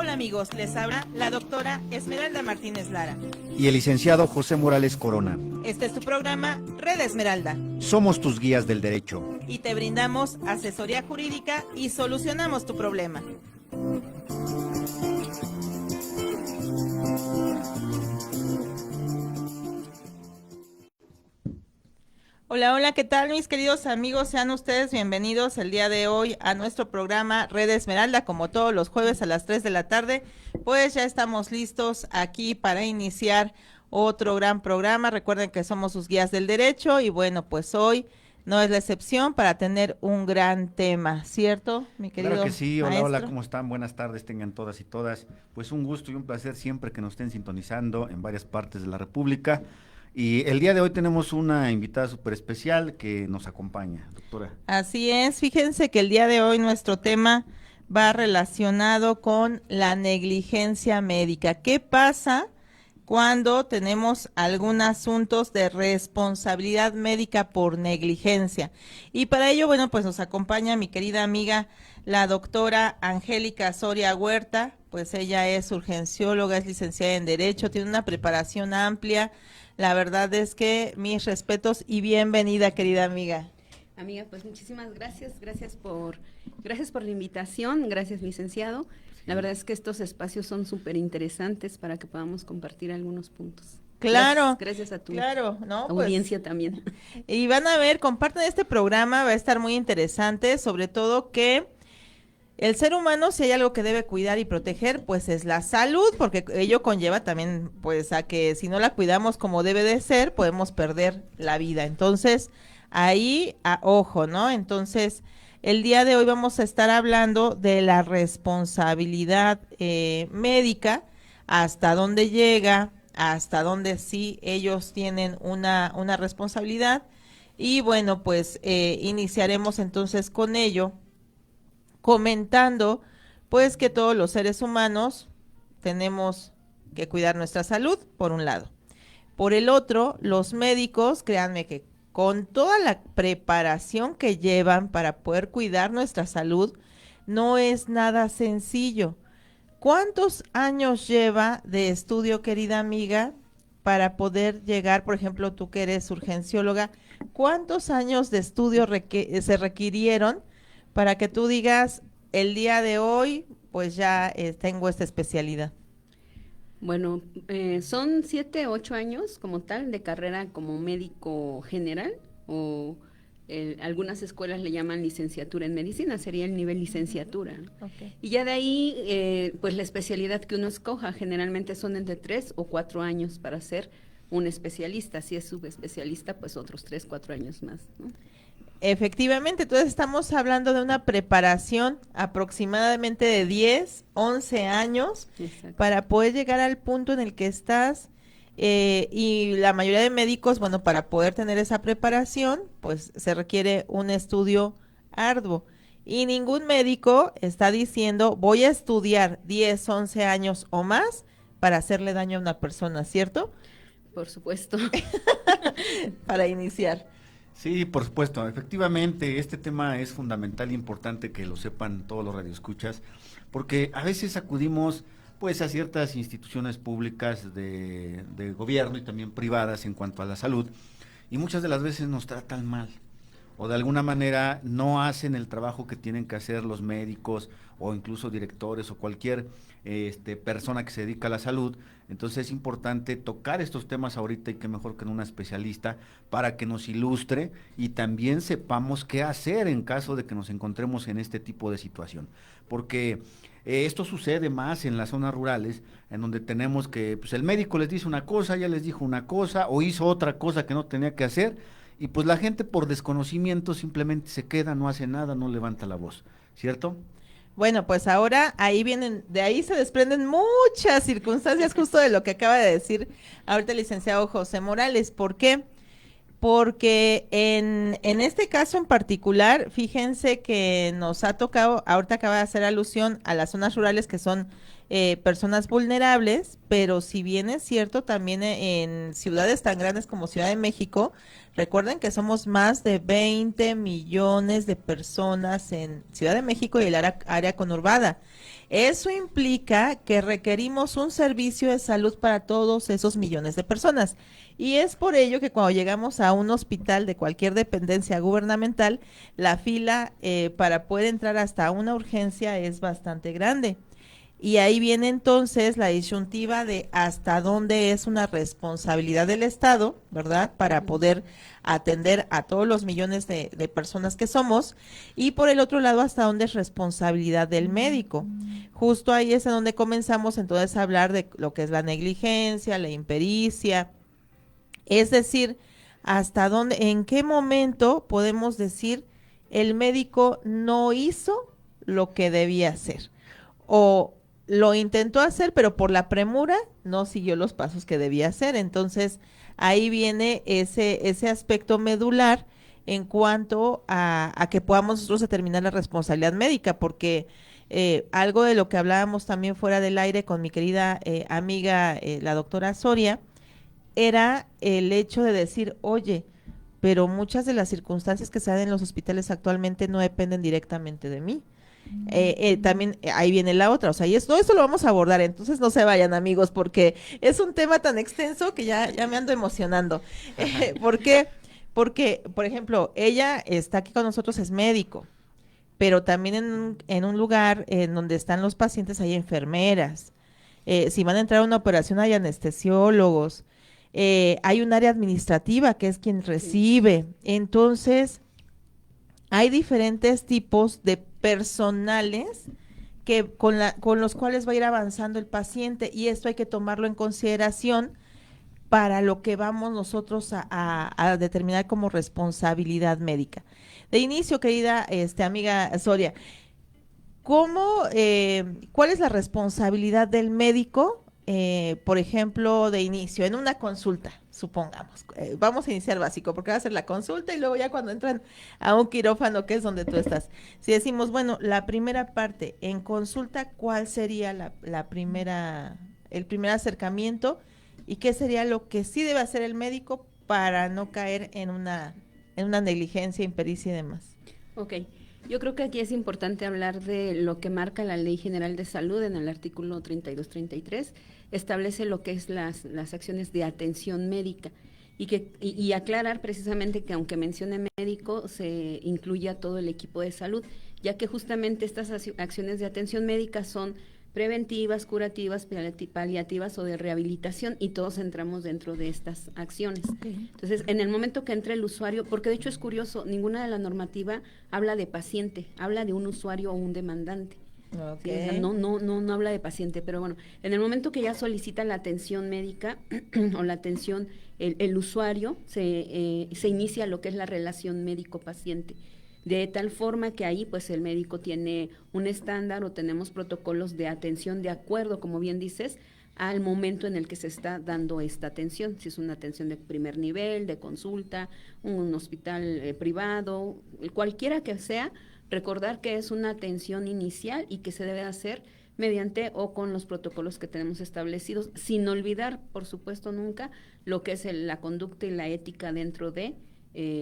Hola amigos, les habla la doctora Esmeralda Martínez Lara. Y el licenciado José Morales Corona. Este es tu programa Red Esmeralda. Somos tus guías del derecho. Y te brindamos asesoría jurídica y solucionamos tu problema. Hola, hola, ¿qué tal mis queridos amigos? Sean ustedes bienvenidos el día de hoy a nuestro programa Red Esmeralda, como todos los jueves a las 3 de la tarde. Pues ya estamos listos aquí para iniciar otro gran programa. Recuerden que somos sus guías del derecho y bueno, pues hoy no es la excepción para tener un gran tema, ¿cierto, mi querido Claro que sí, hola, maestro? hola, ¿cómo están? Buenas tardes, tengan todas y todas. Pues un gusto y un placer siempre que nos estén sintonizando en varias partes de la República. Y el día de hoy tenemos una invitada súper especial que nos acompaña, doctora. Así es, fíjense que el día de hoy nuestro tema va relacionado con la negligencia médica. ¿Qué pasa cuando tenemos algún asuntos de responsabilidad médica por negligencia? Y para ello, bueno, pues nos acompaña mi querida amiga, la doctora Angélica Soria Huerta. Pues ella es urgencióloga, es licenciada en Derecho, tiene una preparación amplia. La verdad es que mis respetos y bienvenida, querida amiga. Amiga, pues muchísimas gracias, gracias por la invitación, gracias licenciado. La verdad es que estos espacios son súper interesantes para que podamos compartir algunos puntos. Claro, gracias a tu pues, audiencia también. Y van a ver, comparten este programa, va a estar muy interesante, sobre todo que el ser humano, si hay algo que debe cuidar y proteger, pues es la salud, porque ello conlleva también, pues, a que si no la cuidamos como debe de ser, podemos perder la vida. Entonces, ahí, ojo, ¿no? Entonces, el día de hoy vamos a estar hablando de la responsabilidad médica, hasta dónde llega, hasta dónde sí ellos tienen una responsabilidad. Y bueno, pues, iniciaremos entonces con ello, comentando pues que todos los seres humanos tenemos que cuidar nuestra salud, por un lado. Por el otro, los médicos, créanme que con toda la preparación que llevan para poder cuidar nuestra salud, no es nada sencillo. ¿Cuántos años lleva de estudio, querida amiga, para poder llegar, por ejemplo, tú que eres urgencióloga, cuántos años de estudio se requirieron para que tú digas, el día de hoy, pues ya tengo esta especialidad? Bueno, son 7, 8 años como tal de carrera como médico general o algunas escuelas le llaman licenciatura en medicina, sería el nivel licenciatura, ¿no? Okay. Y ya de ahí, pues la especialidad que uno escoja, generalmente son entre 3 o 4 años para ser un especialista. Si es subespecialista, pues otros 3, 4 años más, ¿no? Efectivamente, entonces estamos hablando de una preparación aproximadamente de 10, 11 años. Exacto. Para poder llegar al punto en el que estás, y la mayoría de médicos, bueno, para poder tener esa preparación, pues se requiere un estudio arduo. Y ningún médico está diciendo, voy a estudiar 10, 11 años o más para hacerle daño a una persona, ¿cierto? Por supuesto. Para iniciar. Sí, por supuesto, efectivamente, este tema es fundamental e importante que lo sepan todos los radioescuchas, porque a veces acudimos pues a ciertas instituciones públicas de gobierno y también privadas en cuanto a la salud, y muchas de las veces nos tratan mal, o de alguna manera no hacen el trabajo que tienen que hacer los médicos, o incluso directores, o cualquier persona que se dedica a la salud. Entonces es importante tocar estos temas ahorita, y qué mejor que en una especialista para que nos ilustre y también sepamos qué hacer en caso de que nos encontremos en este tipo de situación, porque esto sucede más en las zonas rurales, en donde tenemos que, pues el médico les dice una cosa, ya les dijo una cosa, o hizo otra cosa que no tenía que hacer, y pues la gente por desconocimiento simplemente se queda, no hace nada, no levanta la voz, ¿cierto? Bueno, pues ahora de ahí se desprenden muchas circunstancias justo de lo que acaba de decir ahorita el licenciado José Morales. ¿Por qué? Porque en este caso en particular, fíjense que nos ha tocado, ahorita acaba de hacer alusión a las zonas rurales que son personas vulnerables, pero si bien es cierto, también en ciudades tan grandes como Ciudad de México, Recuerden que somos más de 20 millones de personas en Ciudad de México y el área conurbada. Eso implica que requerimos un servicio de salud para todos esos millones de personas. Y es por ello que cuando llegamos a un hospital de cualquier dependencia gubernamental, la fila para poder entrar hasta una urgencia es bastante grande. Y ahí viene entonces la disyuntiva de hasta dónde es una responsabilidad del Estado, ¿verdad? Para poder atender a todos los millones de personas que somos. Y por el otro lado, hasta dónde es responsabilidad del médico. Justo ahí es en donde comenzamos entonces a hablar de lo que es la negligencia, la impericia. Es decir, hasta dónde, en qué momento podemos decir el médico no hizo lo que debía hacer. O lo intentó hacer, pero por la premura no siguió los pasos que debía hacer. Entonces, ahí viene ese aspecto medular en cuanto a que podamos nosotros determinar la responsabilidad médica, porque algo de lo que hablábamos también fuera del aire con mi querida amiga, la doctora Soria, era el hecho de decir, oye, pero muchas de las circunstancias que se dan en los hospitales actualmente no dependen directamente de mí. También ahí viene la otra, o sea, y todo esto lo vamos a abordar, entonces no se vayan, amigos, porque es un tema tan extenso que ya me ando emocionando. ¿Por qué? Porque, por ejemplo, ella está aquí con nosotros, es médico, pero también en un lugar en donde están los pacientes hay enfermeras. Si van a entrar a una operación hay anestesiólogos, hay un área administrativa que es quien recibe. Entonces, hay diferentes tipos de personales que con los cuales va a ir avanzando el paciente, y esto hay que tomarlo en consideración para lo que vamos nosotros a determinar como responsabilidad médica. De inicio, querida amiga Soria, ¿cuál es la responsabilidad del médico, por ejemplo, de inicio, en una consulta, supongamos? Vamos a iniciar básico, porque va a ser la consulta y luego ya cuando entran a un quirófano, que es donde tú estás. Si decimos, bueno, la primera parte, en consulta, ¿cuál sería el primer acercamiento y qué sería lo que sí debe hacer el médico para no caer en una negligencia, impericia y demás? Ok. Yo creo que aquí es importante hablar de lo que marca la Ley General de Salud en el artículo 32-33, establece lo que es las acciones de atención médica y aclarar precisamente que aunque mencione médico, se incluye a todo el equipo de salud, ya que justamente estas acciones de atención médica son preventivas, curativas, paliativas o de rehabilitación, y todos entramos dentro de estas acciones. Okay. Entonces, en el momento que entre el usuario, porque de hecho es curioso, ninguna de la normativa habla de paciente, habla de un usuario o un demandante. Okay. ¿Sí? O sea, no habla de paciente, pero bueno, en el momento que ya solicita la atención médica o la atención, el usuario, se inicia lo que es la relación médico-paciente. De tal forma que ahí pues el médico tiene un estándar o tenemos protocolos de atención de acuerdo, como bien dices, al momento en el que se está dando esta atención, si es una atención de primer nivel, de consulta, un hospital privado, cualquiera que sea, recordar que es una atención inicial y que se debe hacer mediante o con los protocolos que tenemos establecidos, sin olvidar, por supuesto, nunca lo que es la conducta y la ética dentro de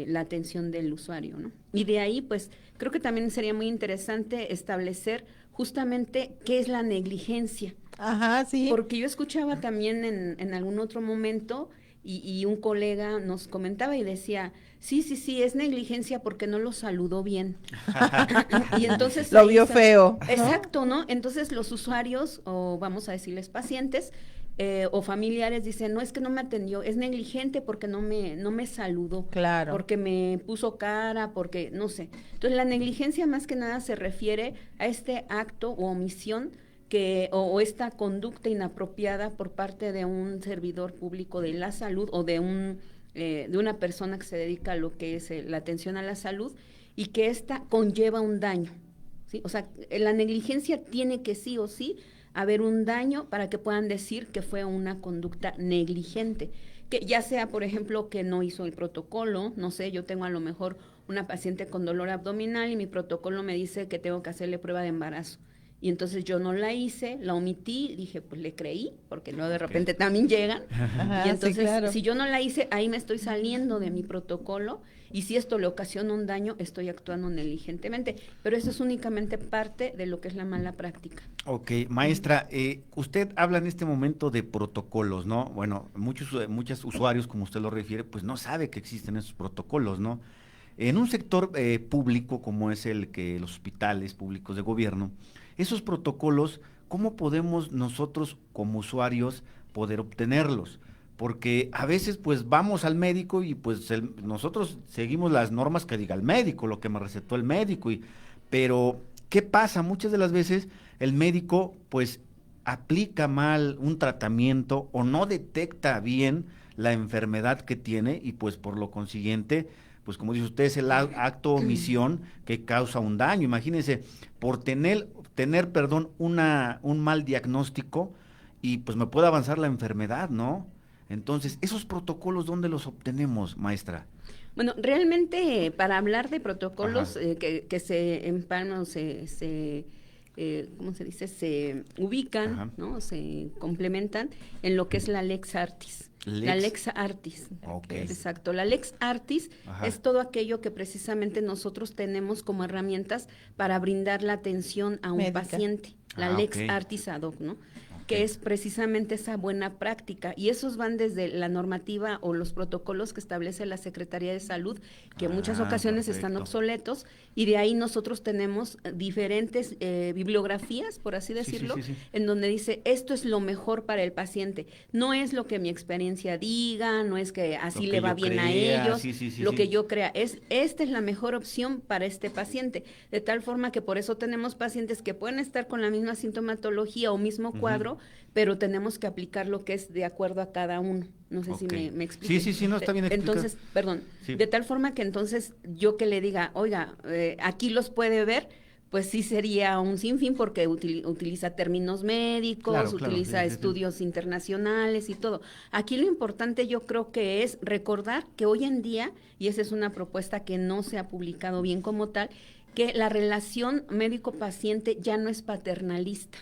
la atención del usuario, ¿no? Y de ahí, pues, creo que también sería muy interesante establecer justamente qué es la negligencia. Ajá, sí. Porque yo escuchaba también en algún otro momento y un colega nos comentaba y decía, sí, es negligencia porque no lo saludó bien. Y entonces lo vio feo. Exacto, ¿no? Entonces los usuarios, o vamos a decirles pacientes, o familiares dicen, no, es que no me atendió, es negligente porque no me saludó, claro, porque me puso cara, porque no sé. Entonces la negligencia más que nada se refiere a este acto o omisión o esta conducta inapropiada por parte de un servidor público de la salud o de una persona que se dedica a lo que es la atención a la salud, y que esta conlleva un daño, ¿sí? O sea, la negligencia tiene que sí o sí haber un daño para que puedan decir que fue una conducta negligente, que ya sea, por ejemplo, que no hizo el protocolo, no sé, yo tengo a lo mejor una paciente con dolor abdominal y mi protocolo me dice que tengo que hacerle prueba de embarazo, Y entonces yo no la hice, la omití, dije, pues le creí, porque no de repente también llegan. Ajá, Y entonces, sí, claro. si yo no la hice, ahí me estoy saliendo de mi protocolo, y si esto le ocasiona un daño, estoy actuando negligentemente. Pero eso es únicamente parte de lo que es la mala práctica. Ok, maestra, usted habla en este momento de protocolos, ¿no? Bueno, muchos usuarios, como usted lo refiere, pues no sabe que existen esos protocolos, ¿no? En un sector público como es el que los hospitales públicos de gobierno, esos protocolos, ¿cómo podemos nosotros como usuarios poder obtenerlos? Porque a veces pues vamos al médico y pues nosotros seguimos las normas que diga el médico, lo que me recetó el médico, pero ¿qué pasa? Muchas de las veces el médico pues aplica mal un tratamiento o no detecta bien la enfermedad que tiene y pues por lo consiguiente, pues como dice usted, es el acto o omisión que causa un daño. Imagínense, por tener, un mal diagnóstico y pues me puede avanzar la enfermedad, ¿no? Entonces, ¿esos protocolos dónde los obtenemos, maestra? Bueno, realmente para hablar de protocolos Ajá. que se empalman, ¿cómo se dice? Se ubican, Ajá. ¿no? Se complementan en lo que es la Lex Artis. La Lex Artis. Ok. Exacto. La Lex Artis Ajá. es todo aquello que precisamente nosotros tenemos como herramientas para brindar la atención a un Médica. paciente. La Lex Artis ad hoc, ¿no? Que es precisamente esa buena práctica, y esos van desde la normativa o los protocolos que establece la Secretaría de Salud, que en muchas ocasiones están obsoletos, y de ahí nosotros tenemos diferentes bibliografías, por así decirlo, Sí. en donde dice, esto es lo mejor para el paciente, no es lo que mi experiencia diga, no es que así le va bien a ellos, lo que yo crea, esta es la mejor opción para este paciente, de tal forma que por eso tenemos pacientes que pueden estar con la misma sintomatología o mismo cuadro, pero tenemos que aplicar lo que es de acuerdo a cada uno. No sé si me explico. Sí, no, está bien explicado. Entonces, perdón, de tal forma que entonces yo que le diga, oiga, aquí los puede ver, pues sí sería un sinfín porque utiliza términos médicos, utiliza estudios internacionales y todo. Aquí lo importante yo creo que es recordar que hoy en día, y esa es una propuesta que no se ha publicado bien como tal, que la relación médico-paciente ya no es paternalista,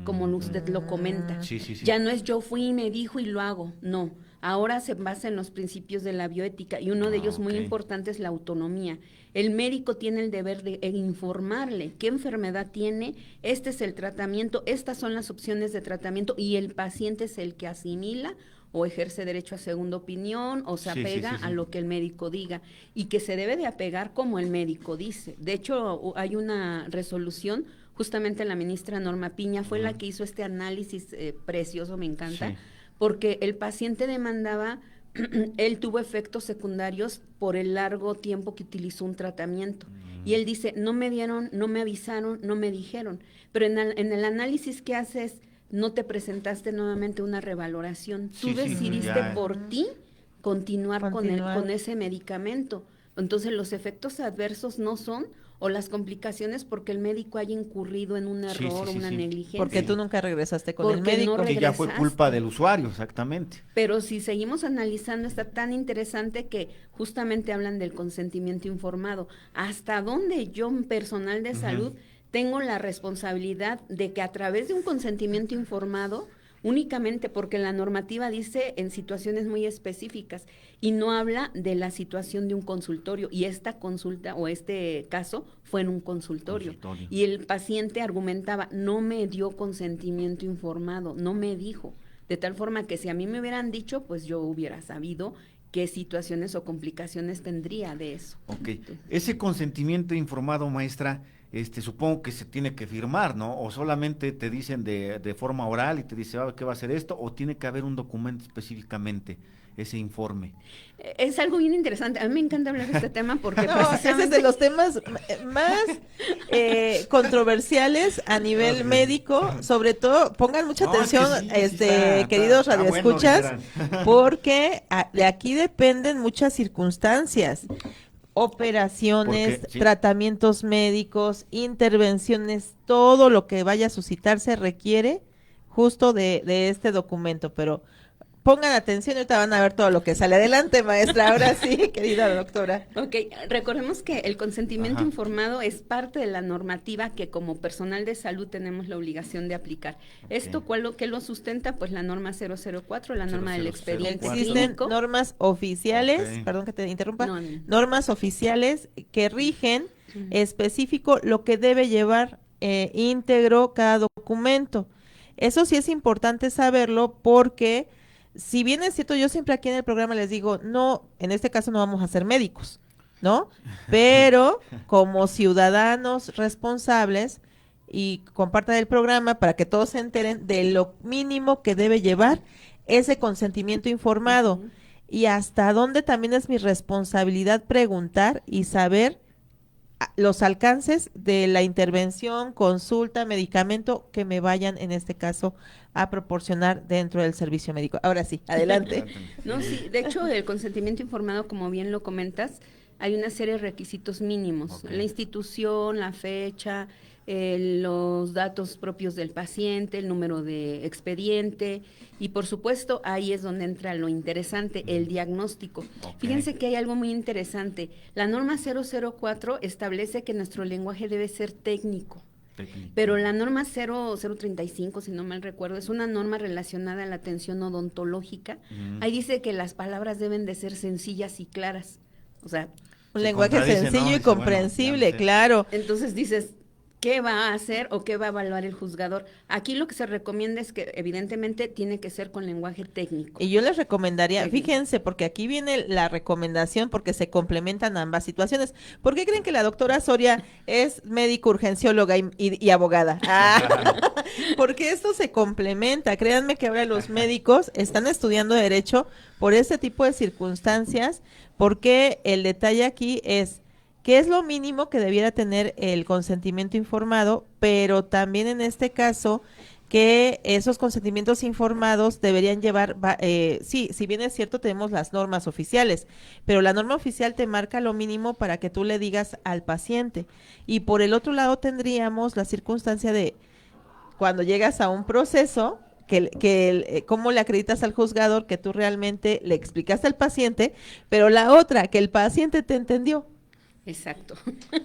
como usted lo comenta. Sí. Ya no es yo fui y me dijo y lo hago, no. Ahora se basa en los principios de la bioética y uno de ellos muy importante es la autonomía. El médico tiene el deber de informarle qué enfermedad tiene, este es el tratamiento, estas son las opciones de tratamiento y el paciente es el que asimila o ejerce derecho a segunda opinión o se apega a lo que el médico diga y que se debe de apegar como el médico dice. De hecho, hay una resolución, justamente la ministra Norma Piña fue la que hizo este análisis precioso, me encanta, porque el paciente demandaba, él tuvo efectos secundarios por el largo tiempo que utilizó un tratamiento. Y él dice, no me dieron, no me avisaron, no me dijeron. Pero en el análisis que haces, no te presentaste nuevamente una revaloración. Tú decidiste por ti continuar con ese medicamento. Entonces los efectos adversos no son, o las complicaciones porque el médico haya incurrido en un error o una negligencia. Porque tú nunca regresaste con el médico. No que ya fue culpa del usuario, exactamente. Pero si seguimos analizando, está tan interesante que justamente hablan del consentimiento informado. ¿Hasta dónde yo, personal de salud, tengo la responsabilidad de que a través de un consentimiento informado, únicamente porque la normativa dice en situaciones muy específicas y no habla de la situación de un consultorio, y esta consulta o este caso fue en un consultorio. Y el paciente argumentaba, no me dio consentimiento informado, no me dijo, de tal forma que si a mí me hubieran dicho, pues yo hubiera sabido qué situaciones o complicaciones tendría de eso. Ese consentimiento informado, maestra, supongo que se tiene que firmar, ¿no? O solamente te dicen de forma oral y te dice, ¿qué va a ser esto? O tiene que haber un documento específicamente, ese informe. Es algo bien interesante. A mí me encanta hablar de este tema porque ese es de los temas más controversiales a nivel médico. Sobre todo, pongan mucha atención, queridos radioescuchas, porque de aquí dependen muchas circunstancias. Operaciones, tratamientos médicos, intervenciones, todo lo que vaya a suscitarse requiere justo de este documento, pero pongan atención y ahorita van a ver todo lo que sale adelante, maestra. Ahora sí, querida doctora. Ok, recordemos que el consentimiento Ajá. informado es parte de la normativa que como personal de salud tenemos la obligación de aplicar. ¿Esto qué lo sustenta? Pues la norma 004, la norma del 0004. expediente Existen clínico. normas oficiales, Ok. perdón que te interrumpa, No. normas oficiales que rigen específico lo que debe llevar íntegro cada documento. Eso sí es importante saberlo porque si bien es cierto, yo siempre aquí en el programa les digo, no, en este caso no vamos a ser médicos, ¿no? Pero como ciudadanos responsables y compartan el programa para que todos se enteren de lo mínimo que debe llevar ese consentimiento informado Ujú. y hasta dónde también es mi responsabilidad preguntar y saber los alcances de la intervención, consulta, medicamento que me vayan en este caso a proporcionar dentro del servicio médico. Ahora sí, adelante. No, sí, de hecho el consentimiento informado, como bien lo comentas, hay una serie de requisitos mínimos, Ok. la institución, la fecha, los datos propios del paciente, el número de expediente y por supuesto ahí es donde entra lo interesante, el diagnóstico. Ok. Fíjense que hay algo muy interesante, la norma 004 establece que nuestro lenguaje debe ser técnico. Técnico. Pero la norma 035, si no mal recuerdo, es una norma relacionada a la atención odontológica. Ujú. Ahí dice que las palabras deben de ser sencillas y claras. O sea, Un Se lenguaje contradice, sencillo ¿no? y Dice, bueno, comprensible, ya no sé. claro. entonces dices, ¿qué va a hacer o qué va a evaluar el juzgador? Aquí lo que se recomienda es que evidentemente tiene que ser con lenguaje técnico. Y yo les recomendaría, Técnico. fíjense, porque aquí viene la recomendación porque se complementan ambas situaciones. ¿Por qué creen que la doctora Soria es médico urgencióloga y abogada? Porque esto se complementa. Créanme que ahora los médicos están estudiando derecho por este tipo de circunstancias, porque el detalle aquí es que es lo mínimo que debiera tener el consentimiento informado, pero también en este caso que esos consentimientos informados deberían llevar, sí, si bien es cierto tenemos las normas oficiales, pero la norma oficial te marca lo mínimo para que tú le digas al paciente. Y por el otro lado tendríamos la circunstancia de cuando llegas a un proceso, cómo le acreditas al juzgador que tú realmente le explicaste al paciente, pero la otra, que el paciente te entendió. Exacto.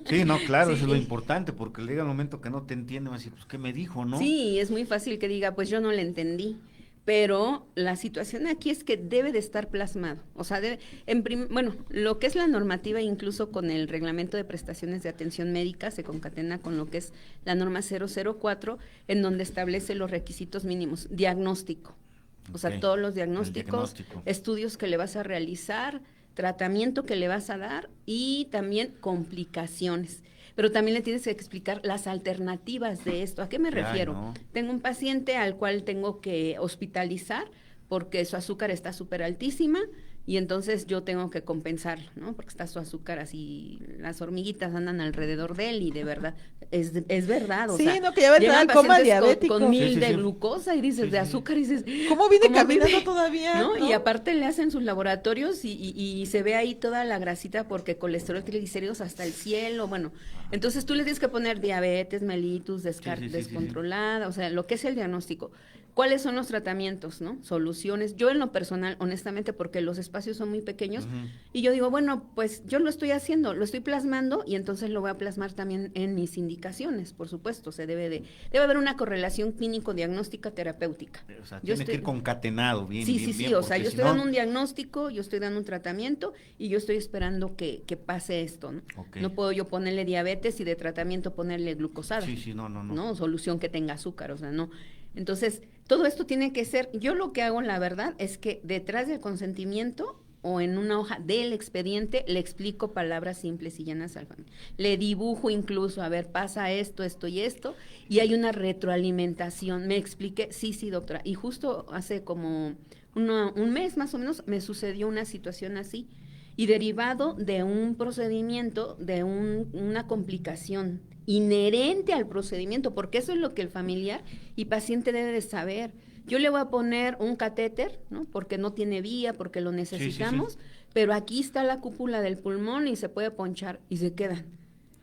Sí, no, claro, Sí. eso es lo importante, porque llega el momento que no te entiende, va a decir, pues, ¿qué me dijo, no? Sí, es muy fácil que diga, pues yo no le entendí. Pero la situación aquí es que debe de estar plasmado. O sea, bueno, lo que es la normativa, incluso con el reglamento de prestaciones de atención médica, se concatena con lo que es la norma 004, en donde establece los requisitos mínimos. Diagnóstico. O sea, Ok, todos los el diagnósticos, diagnóstico. estudios que le vas a realizar, tratamiento que le vas a dar y también complicaciones. Pero también le tienes que explicar las alternativas de esto. ¿A qué me Ay, refiero? no. Tengo un paciente al cual tengo que hospitalizar porque su azúcar está súper altísima y entonces yo tengo que compensarlo, ¿no? Porque está su azúcar así, las hormiguitas andan alrededor de él y de verdad, es verdad, o Sí, sea, no, que ya va a entrar llegan al coma pacientes diabético. con 1000 Sí, sí, de sí. glucosa y dices, Sí, de sí, sí. azúcar, y dices, ¿Cómo viene ¿cómo caminando viene? todavía? ¿No? Y aparte le hacen sus laboratorios y se ve ahí toda la grasita porque colesterol, triglicéridos hasta el cielo, bueno, entonces tú le tienes que poner diabetes, mellitus, Sí, sí, sí, descontrolada, o sea, lo que es el diagnóstico. ¿Cuáles son los tratamientos, no? Soluciones. Yo en lo personal, honestamente, porque los espacios son muy pequeños, Ujú. y yo digo, bueno, pues yo lo estoy haciendo, lo estoy plasmando y entonces lo voy a plasmar también en mis indicaciones, por supuesto. Debe haber una correlación clínico-diagnóstica terapéutica. O sea, Yo tiene que ir concatenado bien, Sí, bien, sí, sí, bien, o sea, porque yo si estoy no- dando un diagnóstico, yo estoy dando un tratamiento y yo estoy esperando que pase esto, ¿no? Ok. No puedo yo ponerle diabetes y de tratamiento ponerle glucosada. Sí, sí, no, no, no. ¿No? Solución que tenga azúcar, o sea, no. Entonces, todo esto tiene que ser, yo lo que hago, la verdad, es que detrás del consentimiento o en una hoja del expediente le explico palabras simples y llanas al familiar. Le dibujo incluso, a ver, pasa esto, esto y esto, y hay una retroalimentación. Me expliqué, sí, doctora, y justo hace como un mes más o menos me sucedió una situación así, y derivado de un procedimiento, de una complicación inherente al procedimiento, porque eso es lo que el familiar y paciente debe de saber. Yo le voy a poner un catéter, ¿no? Porque no tiene vía, porque lo necesitamos, sí. pero aquí está la cúpula del pulmón y se puede ponchar y se quedan.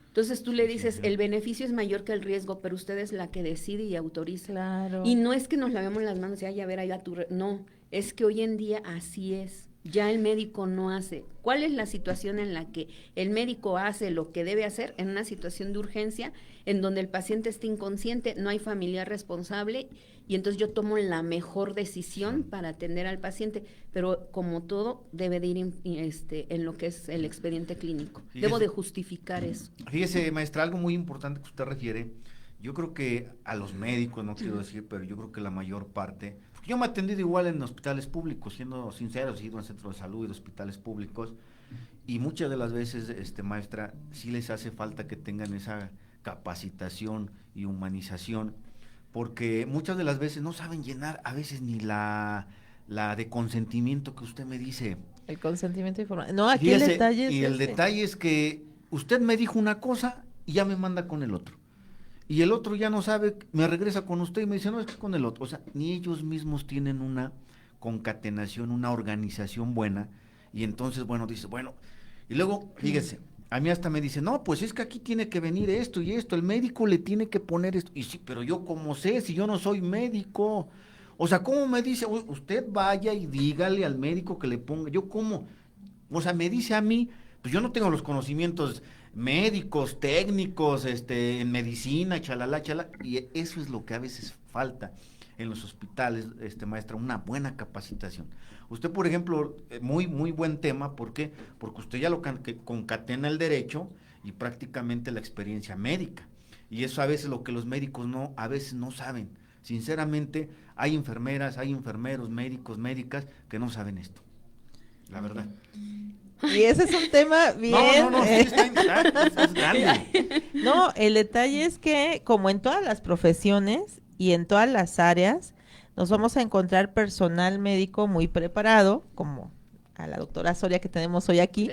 Entonces tú le dices, el beneficio es mayor que el riesgo, pero usted es la que decide y autoriza. Claro. Y no es que nos lavemos las manos y ay, a ver, ahí va tu... No, es que hoy en día así es. Ya el médico no hace. ¿Cuál es la situación en la que el médico hace lo que debe hacer en una situación de urgencia, en donde el paciente está inconsciente, no hay familiar responsable, y entonces yo tomo la mejor decisión para atender al paciente? Pero como todo, debe de ir en lo que es el expediente clínico. Debo de justificar eso. Fíjese, maestra, algo muy importante que usted refiere, yo creo que a los médicos, no quiero decir, pero yo creo que la mayor parte, porque yo me he atendido igual en hospitales públicos, siendo sinceros, he ido a centros de salud y de hospitales públicos, y muchas de las veces, maestra, sí les hace falta que tengan esa capacitación y humanización, porque muchas de las veces no saben llenar a veces ni la de consentimiento que usted me dice. El consentimiento informado. No, aquí Fíjese, el detalle es y el detalle es que usted me dijo una cosa y ya me manda con el otro. Y el otro ya no sabe, me regresa con usted y me dice, no, es que con el otro. O sea, ni ellos mismos tienen una concatenación, una organización buena. Y entonces, bueno, dice, bueno, y luego, fíjese, a mí hasta me dice, no, pues es que aquí tiene que venir esto y esto, el médico le tiene que poner esto. Y sí, pero yo cómo sé, si yo no soy médico. O sea, ¿cómo me dice? Usted vaya y dígale al médico que le ponga, yo cómo, o sea, me dice a mí, pues yo no tengo los conocimientos médicos, técnicos, en medicina, chalala, y eso es lo que a veces falta en los hospitales, maestra, una buena capacitación. Usted, por ejemplo, muy buen tema, ¿por qué? Porque usted ya lo concatena el derecho y prácticamente la experiencia médica, y eso a veces lo que los médicos a veces no saben. Sinceramente, hay enfermeras, hay enfermeros, médicos, médicas que no saben esto, la verdad. Y ese es un tema bien... No, sí es grande. No, el detalle es que, como en todas las profesiones y en todas las áreas, nos vamos a encontrar personal médico muy preparado, como a la doctora Soria que tenemos hoy aquí,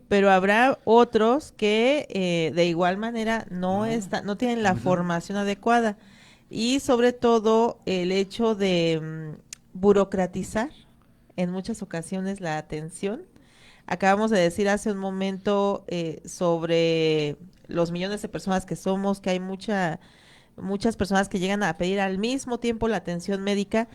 pero habrá otros que de igual manera no tienen la formación adecuada, y sobre todo el hecho de burocratizar en muchas ocasiones la atención. Acabamos de decir hace un momento sobre los millones de personas que somos, que hay muchas personas que llegan a pedir al mismo tiempo la atención médica,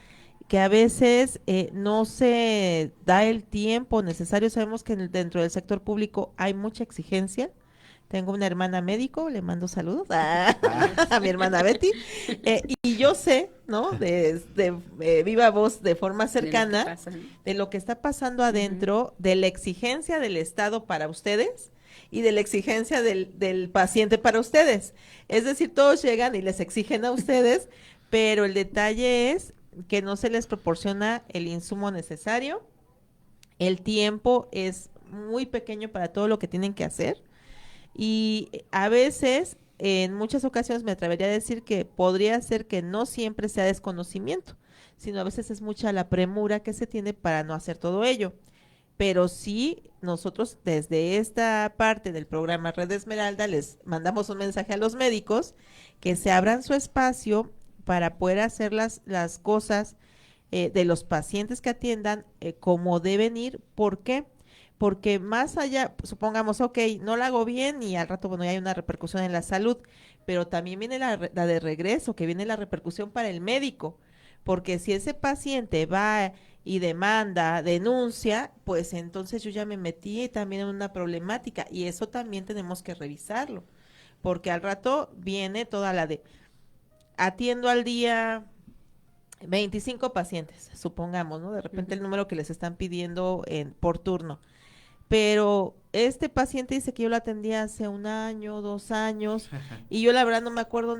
que a veces no se da el tiempo necesario. Sabemos que dentro del sector público hay mucha exigencia. Tengo una hermana médico, le mando saludos a mi hermana Betty, y yo sé, ¿no? De viva voz, de forma cercana, de lo que está pasando adentro, de la exigencia del Estado para ustedes y de la exigencia del paciente para ustedes. Es decir, todos llegan y les exigen a ustedes, pero el detalle es que no se les proporciona el insumo necesario, el tiempo es muy pequeño para todo lo que tienen que hacer. Y a veces, en muchas ocasiones me atrevería a decir que podría ser que no siempre sea desconocimiento, sino a veces es mucha la premura que se tiene para no hacer todo ello. Pero sí, nosotros desde esta parte del programa Red Esmeralda les mandamos un mensaje a los médicos que se abran su espacio para poder hacer las cosas de los pacientes que atiendan como deben ir. ¿Por qué? Porque más allá, supongamos, ok, no la hago bien y al rato, bueno, ya hay una repercusión en la salud, pero también viene la de regreso, que viene la repercusión para el médico, porque si ese paciente va y demanda, denuncia, pues entonces yo ya me metí también en una problemática, y eso también tenemos que revisarlo, porque al rato viene toda la de, atiendo al día 25 pacientes, supongamos, ¿no? De repente el número que les están pidiendo por turno. Pero este paciente dice que yo lo atendía hace 1 año, 2 años, y yo la verdad no me acuerdo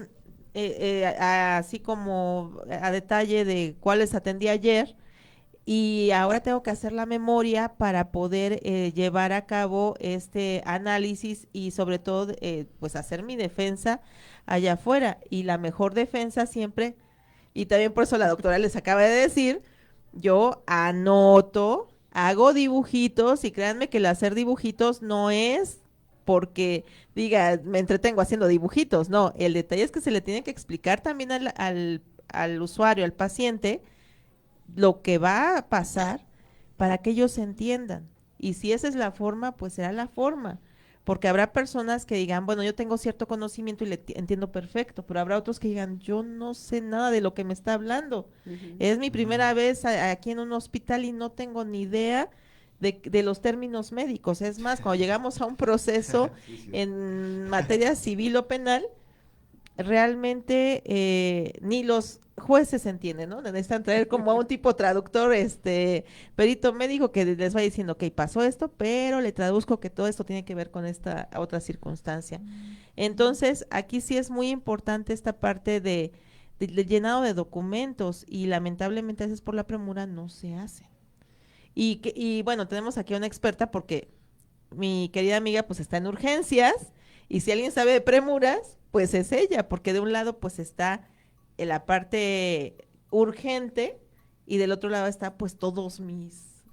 así como a detalle de cuáles atendí ayer, y ahora tengo que hacer la memoria para poder llevar a cabo este análisis y sobre todo pues hacer mi defensa allá afuera, y la mejor defensa siempre, y también por eso la doctora les acaba de decir, yo anoto, hago dibujitos, y créanme que el hacer dibujitos no es porque diga, me entretengo haciendo dibujitos, no, el detalle es que se le tiene que explicar también al usuario, al paciente, lo que va a pasar para que ellos entiendan, y si esa es la forma, pues será la forma, porque habrá personas que digan, bueno, yo tengo cierto conocimiento y entiendo perfecto, pero habrá otros que digan, yo no sé nada de lo que me está hablando. Es mi primera vez aquí en un hospital y no tengo ni idea de los términos médicos. Es más, cuando llegamos a un proceso Sí. en materia civil o penal, realmente ni los jueces entienden, ¿no? Necesitan traer como a un tipo traductor, perito médico que les va diciendo, ok, pasó esto, pero le traduzco que todo esto tiene que ver con esta otra circunstancia. Entonces, aquí sí es muy importante esta parte de llenado de documentos y lamentablemente a veces por la premura no se hace. Y bueno, tenemos aquí a una experta porque mi querida amiga pues está en urgencias y si alguien sabe de premuras, pues es ella, porque de un lado pues está en la parte urgente y del otro lado está pues todos mis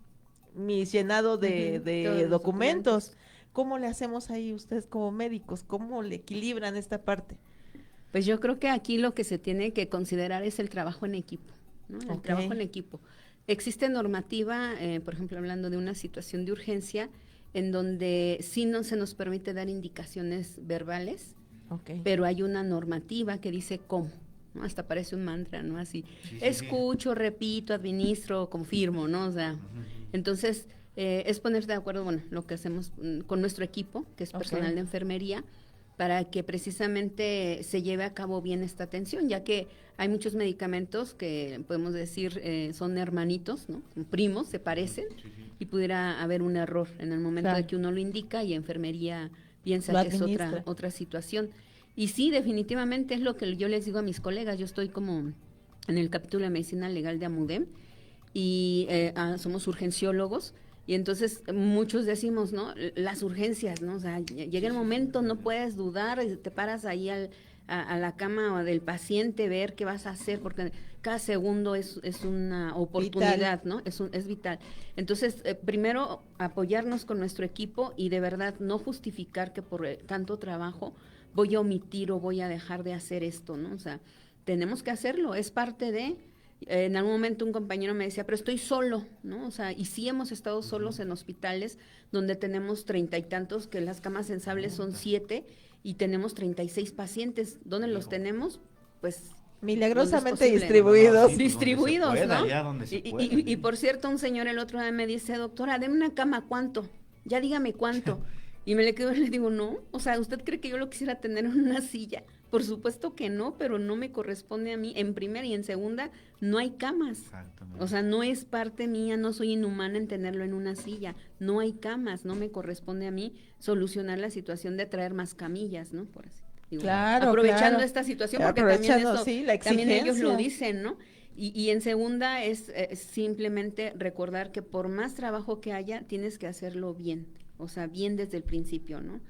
llenado de Todos los documentos. ¿Cómo le hacemos ahí ustedes como médicos? ¿Cómo le equilibran esta parte? Pues yo creo que aquí lo que se tiene que considerar es el trabajo en equipo, ¿no? El trabajo en equipo. Existe normativa, por ejemplo, hablando de una situación de urgencia, en donde sí no se nos permite dar indicaciones verbales, pero hay una normativa que dice cómo, ¿no? Hasta parece un mantra, ¿no? Así, escucho, repito, administro, confirmo, ¿no? O sea, entonces es ponerte de acuerdo, bueno, lo que hacemos con nuestro equipo, que es personal de enfermería, para que precisamente se lleve a cabo bien esta atención, ya que hay muchos medicamentos que podemos decir son hermanitos, ¿no? Primos, se parecen, y pudiera haber un error en el momento de que uno lo indica y enfermería piensa que es otra situación. Y sí, definitivamente es lo que yo les digo a mis colegas. Yo estoy como en el capítulo de Medicina Legal de AMUDEM y somos urgenciólogos. Y entonces muchos decimos, ¿no? Las urgencias, ¿no? O sea, llega el momento, no puedes dudar, te paras ahí a la cama del paciente, ver qué vas a hacer, porque cada segundo es una oportunidad, vital, ¿no? Es vital. Entonces, primero, apoyarnos con nuestro equipo y de verdad no justificar que por tanto trabajo voy a omitir o voy a dejar de hacer esto, ¿no? O sea, tenemos que hacerlo, es parte de... En algún momento un compañero me decía, pero estoy solo, ¿no? O sea, y sí hemos estado solos en hospitales donde tenemos 30 y tantos, que las camas sensibles son 7 y tenemos 36 pacientes. ¿Dónde los tenemos? Pues milagrosamente distribuidos. Distribuidos, ¿no? Y por cierto, un señor el otro día me dice, doctora, deme una cama, ¿cuánto? Ya dígame cuánto. Y me le quedo y le digo, no, o sea, ¿usted cree que yo lo quisiera tener en una silla? Por supuesto que no, pero no me corresponde a mí. En primera y en segunda, no hay camas. O sea, no es parte mía, no soy inhumana en tenerlo en una silla. No hay camas, no me corresponde a mí solucionar la situación de traer más camillas, ¿no? Por así. Digo, aprovechando esta situación, porque también ellos lo dicen, ¿no? Y en segunda es simplemente recordar que por más trabajo que haya, tienes que hacerlo bien. O sea, bien desde el principio, ¿no?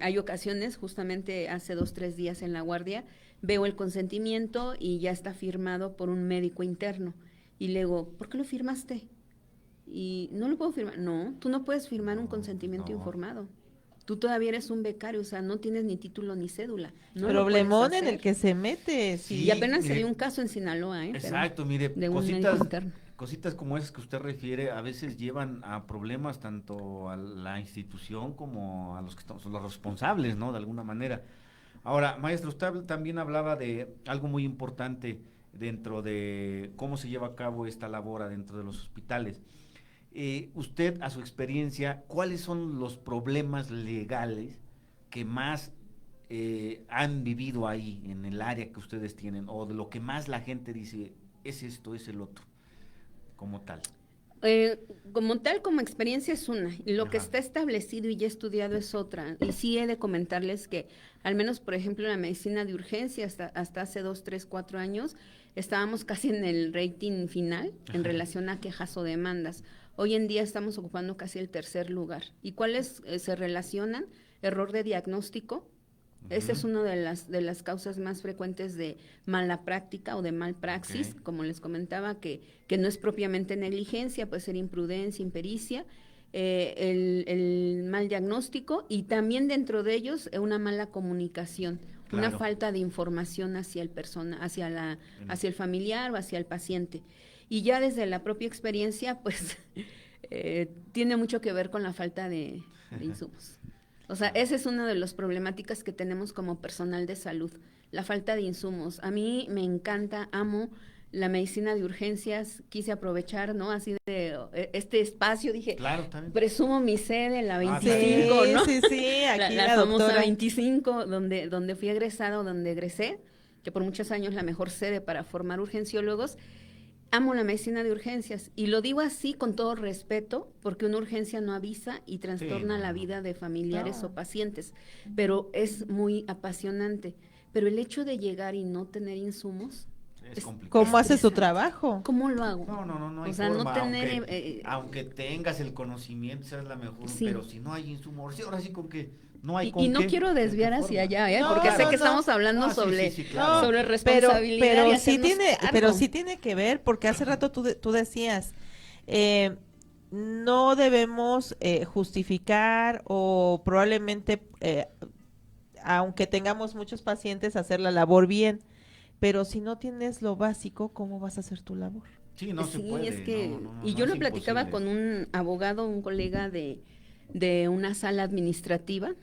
Hay ocasiones, justamente hace 2-3 días en la guardia, veo el consentimiento y ya está firmado por un médico interno. Y le digo, ¿por qué lo firmaste? Y no lo puedo firmar. No, tú no puedes firmar un consentimiento informado. Tú todavía eres un becario, o sea, no tienes ni título ni cédula. No problemón en el que se mete. Sí, y apenas se dio un caso en Sinaloa, Exacto, mire, de un médico interno. Cositas como esas que usted refiere a veces llevan a problemas tanto a la institución como a los que son los responsables, ¿no? De alguna manera. Ahora, maestro, usted también hablaba de algo muy importante dentro de cómo se lleva a cabo esta labor dentro de los hospitales. Usted, a su experiencia, ¿cuáles son los problemas legales que más han vivido ahí en el área que ustedes tienen, o de lo que más la gente dice, es esto, es el otro? Como tal. Como experiencia es una, y lo que está establecido y ya estudiado es otra. Y sí he de comentarles que, al menos, por ejemplo, en la medicina de urgencia, hasta hace 2, 3, 4 años, estábamos casi en el rating final en relación a quejas o demandas. Hoy en día estamos ocupando casi el 3er lugar. ¿Y cuáles se relacionan? Error de diagnóstico. Esa es una de las causas más frecuentes de mala práctica o de mal praxis, como les comentaba, que no es propiamente negligencia, puede ser imprudencia, impericia, el mal diagnóstico y también dentro de ellos una mala comunicación, una falta de información hacia el hacia el familiar o hacia el paciente. Y ya desde la propia experiencia, pues tiene mucho que ver con la falta de insumos. O sea, esa es una de las problemáticas que tenemos como personal de salud, la falta de insumos. A mí me encanta, amo la medicina de urgencias, quise aprovechar, ¿no? Así de este espacio, dije, Claro, también. presumo mi sede, la 25, sí, ¿no? sí, aquí la famosa doctora 25, donde fui egresada o donde egresé, que por muchos años la mejor sede para formar urgenciólogos. Amo la medicina de urgencias y lo digo así con todo respeto porque una urgencia no avisa y trastorna la vida de familiares o pacientes, pero es muy apasionante. Pero el hecho de llegar y no tener insumos Es complicado. ¿cómo hace su estresante. trabajo? ¿Cómo lo hago? No hay O sea, forma, no tener... aunque tengas el conocimiento, seas la mejor, Sí. pero si no hay insumos, ahora sí con que no hay Y, con y no qué, quiero ¿de qué desviar forma? hacia allá, ¿eh? No, Porque sé no, que no. estamos hablando Ah, sí, sobre, sí, claro. sobre pero, responsabilidad. pero y sí hacernos tiene, cargo. pero sí tiene que ver, porque hace rato tú decías, eh, no debemos justificar o probablemente, aunque tengamos muchos pacientes, hacer la labor bien, pero si no tienes lo básico, ¿cómo vas a hacer tu labor? Sí, no se Sí, puede. es que, y no, yo es lo platicaba imposible. con un abogado, un colega de una sala administrativa,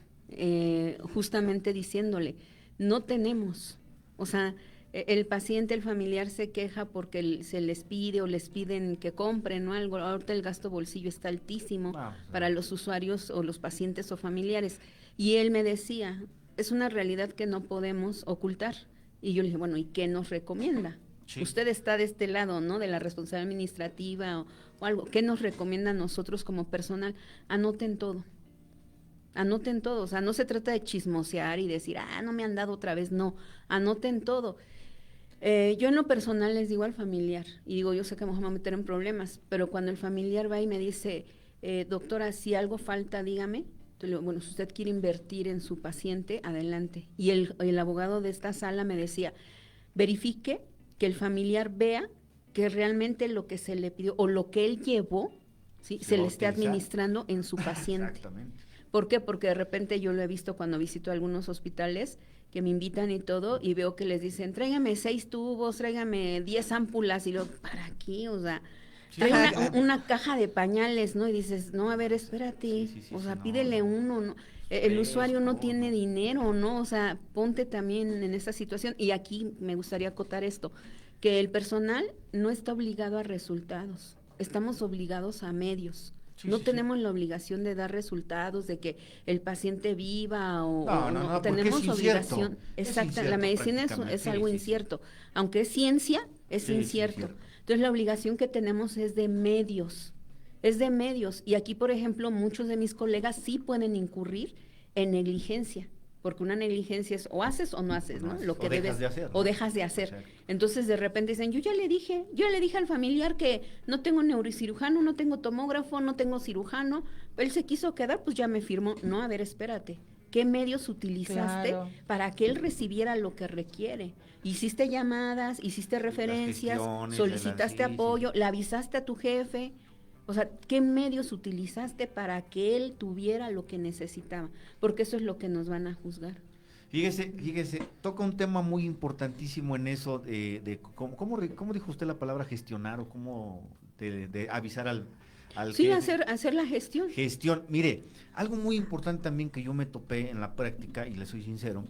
justamente diciéndole, no tenemos, o sea, el paciente, el familiar se queja porque se les pide o les piden que compren o algo, ahorita el gasto bolsillo está altísimo para los usuarios o los pacientes o familiares, y él me decía, es una realidad que no podemos ocultar, y yo le dije, bueno, ¿y qué nos recomienda? Sí. Usted está de este lado, ¿no? De la responsabilidad administrativa o algo. ¿Qué nos recomienda a nosotros como personal? Anoten todo. Anoten todo. O sea, no se trata de chismosear y decir, no me han dado otra vez. No, anoten todo. Yo en lo personal les digo al familiar, y digo, yo sé que me voy a meter en problemas, pero cuando el familiar va y me dice, doctora, si algo falta, dígame. Entonces, le digo, bueno, si usted quiere invertir en su paciente, adelante. Y el abogado de esta sala me decía, verifique que el familiar vea que realmente lo que se le pidió o lo que él llevó, ¿sí? se le esté administrando en su paciente. Exactamente. ¿Por qué? Porque de repente yo lo he visto cuando visito algunos hospitales que me invitan y todo, y veo que les dicen, tráigame 6 tubos, tráigame 10 ámpulas, y luego, ¿para qué? O sea, Sí, trae claro. una caja de pañales, ¿no? Y dices, no, a ver, espérate, o sea, pídele uno, ¿no? El usuario no tiene dinero, ¿no? O sea, ponte también en esta situación. Y aquí me gustaría acotar esto, que el personal no está obligado a resultados, estamos obligados a medios. No tenemos la obligación de dar resultados, de que el paciente viva o No, tenemos es obligación. Es Exacto, incierto la medicina es algo incierto. Aunque es ciencia, es incierto. Entonces la obligación que tenemos es de medios. Es de medios. Y aquí, por ejemplo, muchos de mis colegas sí pueden incurrir en negligencia. Porque una negligencia es o haces o no haces, ¿no? Lo que debes de hacer, ¿no? o dejas de hacer. Exacto. Entonces de repente dicen, yo le dije al familiar que no tengo neurocirujano, no tengo tomógrafo, no tengo cirujano, él se quiso quedar, pues ya me firmó. No, a ver, espérate. ¿Qué medios utilizaste para que él recibiera lo que requiere? Hiciste llamadas, hiciste referencias, solicitaste apoyo, le avisaste a tu jefe. O sea, ¿qué medios utilizaste para que él tuviera lo que necesitaba? Porque eso es lo que nos van a juzgar. Fíjese, toca un tema muy importantísimo en eso de ¿cómo dijo usted la palabra gestionar o cómo de avisar al sí, jefe? hacer la gestión. Gestión, mire, algo muy importante también que yo me topé en la práctica, y le soy sincero,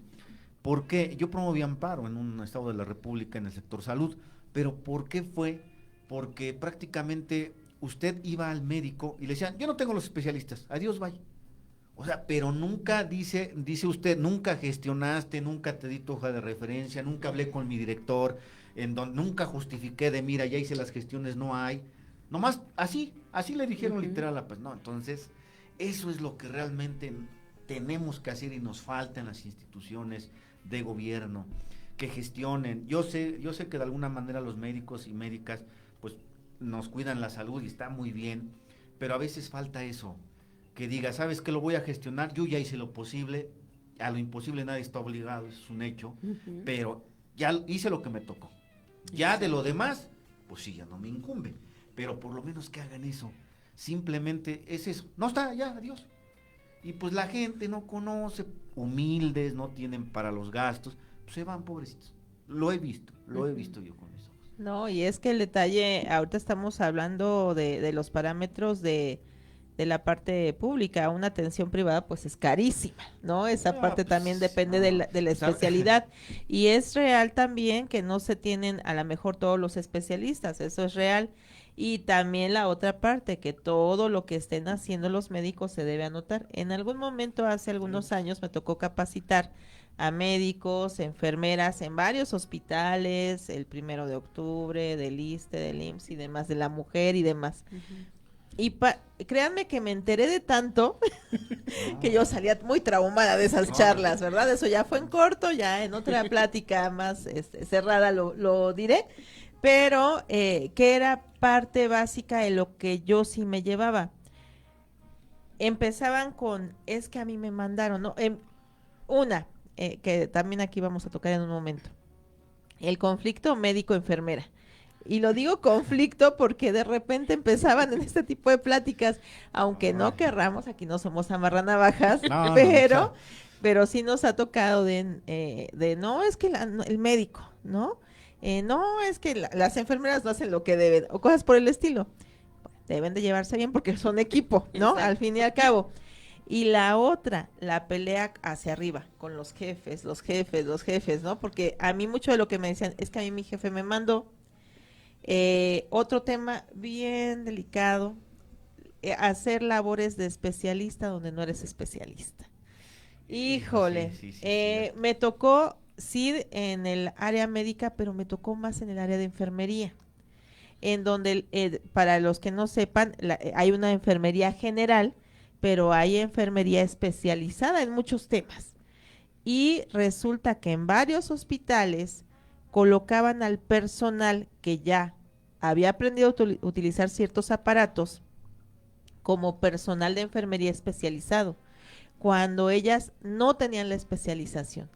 porque yo promoví amparo en un estado de la República en el sector salud, pero ¿por qué fue? Porque prácticamente usted iba al médico y le decían, yo no tengo los especialistas, adiós, bye. O sea, pero nunca dice usted, nunca gestionaste, nunca te di tu hoja de referencia, nunca hablé con mi director, nunca justifiqué de, mira, ya hice las gestiones, no hay. Nomás así le dijeron literal, pues no, entonces, eso es lo que realmente tenemos que hacer y nos falta en las instituciones de gobierno, que gestionen. Yo sé que de alguna manera los médicos y médicas, pues, nos cuidan la salud y está muy bien, pero a veces falta eso, que diga, ¿sabes qué? Lo voy a gestionar, yo ya hice lo posible, a lo imposible nadie está obligado, eso es un hecho, pero ya hice lo que me tocó. Ya de lo demás, pues sí, ya no me incumbe, pero por lo menos que hagan eso, simplemente es eso, no está, ya, adiós. Y pues la gente no conoce, humildes, no tienen para los gastos, pues se van pobrecitos. Lo he visto yo con mis ojos. No, y es que el detalle, ahorita estamos hablando de los parámetros de la parte pública, una atención privada pues es carísima, ¿no? Esa No, parte también pues, depende no. de la ¿Sabe? especialidad y es real también que no se tienen a lo mejor todos los especialistas, eso es real. Y también la otra parte, que todo lo que estén haciendo los médicos se debe anotar. En algún momento, hace algunos años, me tocó capacitar a médicos, enfermeras en varios hospitales, el 1 de octubre, del ISSSTE, del IMSS y demás, de la mujer y demás. Ujú. Y créanme que me enteré de tanto que yo No, salía muy traumada de esas no, charlas, ¿verdad? Eso ya fue en corto, ya en otra plática más cerrada lo diré, pero que era parte básica de lo que yo sí me llevaba. Empezaban con, es que a mí me mandaron, ¿no? Una, que también aquí vamos a tocar en un momento, el conflicto médico-enfermera. Y lo digo conflicto porque de repente empezaban en este tipo de pláticas, aunque no ay. querramos, aquí no somos amarranavajas, No, no, no, o pero, sea, pero sí nos ha tocado de no, es que no, el médico, ¿no? No, es que las enfermeras no hacen lo que deben, o cosas por el estilo. Deben de llevarse bien porque son equipo, ¿no? Al Exacto. fin y al cabo. Y la otra, la pelea hacia arriba, con los jefes, ¿no? Porque a mí mucho de lo que me decían es que a mí mi jefe me mandó. Otro tema bien delicado, hacer labores de especialista donde no eres especialista. hijo, sí, Híjole, sí, sí, cierto. me tocó, sí, en el área médica, pero me tocó más en el área de enfermería, en donde, para los que no sepan, hay una enfermería general, pero hay enfermería especializada en muchos temas. Y resulta que en varios hospitales colocaban al personal que ya había aprendido a utilizar ciertos aparatos como personal de enfermería especializado, cuando ellas no tenían la especialización.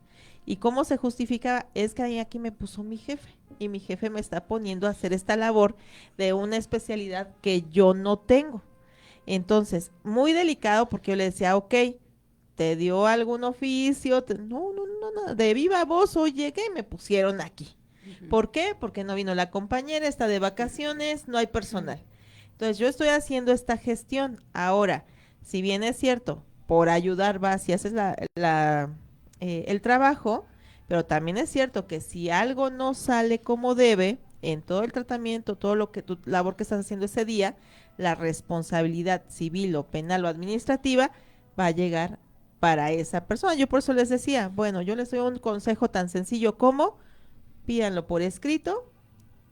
¿Y cómo se justificaba? Es que ahí aquí me puso mi jefe y mi jefe me está poniendo a hacer esta labor de una especialidad que yo no tengo. Entonces, muy delicado porque yo le decía, ok, ¿te dio algún oficio? No, no, no, no, de viva voz, hoy llegué y me pusieron aquí. Ujú. ¿Por qué? Porque no vino la compañera, está de vacaciones, no hay personal. Entonces yo estoy haciendo esta gestión. Ahora, si bien es cierto, por ayudar vas y haces el trabajo, pero también es cierto que si algo no sale como debe, en todo el tratamiento, todo lo que tu labor que estás haciendo ese día, la responsabilidad civil o penal o administrativa va a llegar para esa persona. Yo por eso les decía, bueno, yo les doy un consejo tan sencillo como pídanlo por escrito,